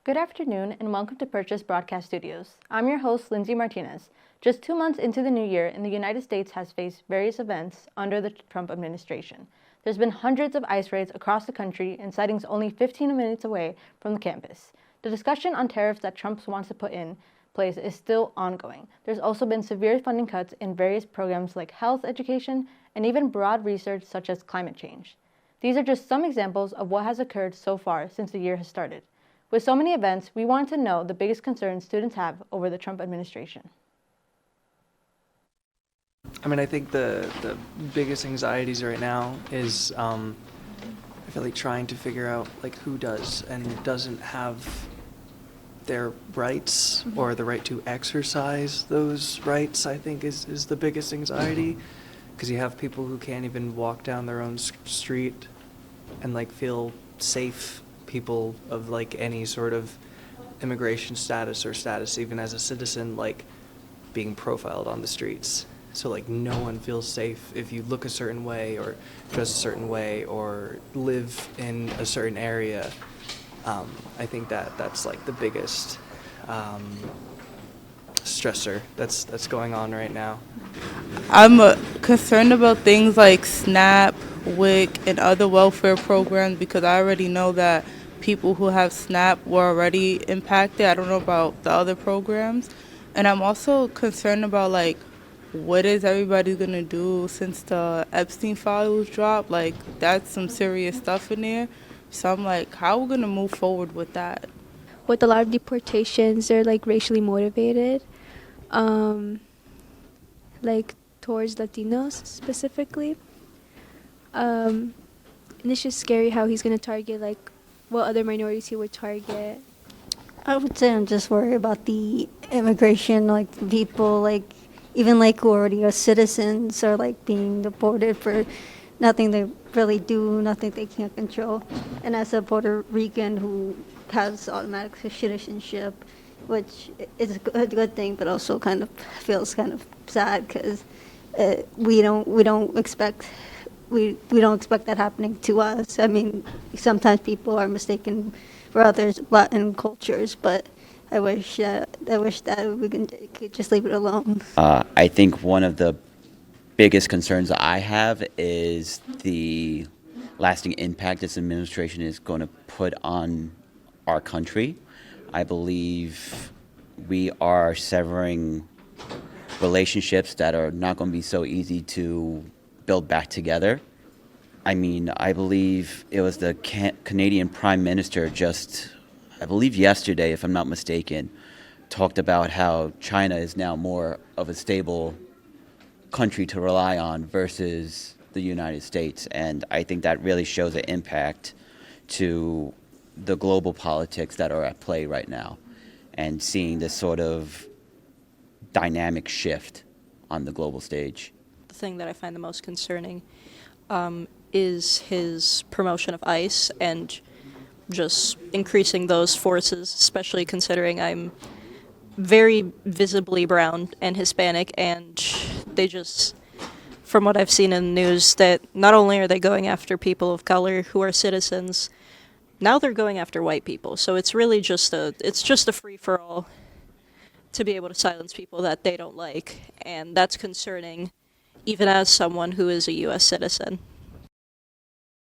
Good afternoon and welcome to Purchase Broadcast Studios. I'm your host, Lindsay Martinez. Just 2 months into the new year, and the United States has faced various events under the Trump administration. There's been hundreds of ICE raids across the country and sightings only 15 minutes away from the campus. The discussion on tariffs that Trump wants to put in place is still ongoing. There's also been severe funding cuts in various programs like health, education, and even broad research such as climate change. These are just some examples of what has occurred so far since the year has started. With so many events, we wanted to know the biggest concerns students have over the Trump administration. I think the biggest anxieties right now is I feel like trying to figure out like who does and doesn't have their rights or the right to exercise those rights. I think is the biggest anxiety, because you have people who can't even walk down their own street and like feel safe. People of like any sort of immigration status or status even as a citizen, like being profiled on the streets. So like no one feels safe if you look a certain way or dress a certain way or live in a certain area. I think that's like the biggest stressor that's going on right now. I'm concerned about things like SNAP, WIC, and other welfare programs because I already know that people who have SNAP were already impacted. I don't know about the other programs. And I'm also concerned about, like, what is everybody going to do since the Epstein files dropped? Like, that's some serious stuff in there. So I'm like, how are we going to move forward with that? With a lot of deportations, they're, like, racially motivated, like, towards Latinos specifically. And it's just scary how he's going to target, like, what other minorities he would target. I would say I'm just worried about the immigration, like people, like even like who already are citizens are like being deported for nothing they really do, nothing they can't control. And as a Puerto Rican who has automatic citizenship, which is a good thing, but also kind of feels kind of sad because we don't expect that happening to us. I mean, sometimes people are mistaken for others Latin cultures, but I wish that we could just leave it alone. I think one of the biggest concerns I have is the lasting impact this administration is going to put on our country. I believe we are severing relationships that are not going to be so easy to build back together. I mean, I believe it was the Canadian Prime Minister I believe yesterday, if I'm not mistaken, talked about how China is now more of a stable country to rely on versus the United States. And I think that really shows an impact to the global politics that are at play right now, and seeing this sort of dynamic shift on the global stage. The thing that I find the most concerning is his promotion of ICE and just increasing those forces, especially considering I'm very visibly brown and Hispanic, and they just, from what I've seen in the news, that not only are they going after people of color who are citizens, now they're going after white people. So it's really just a free-for-all to be able to silence people that they don't like, and that's concerning even as someone who is a U.S. citizen.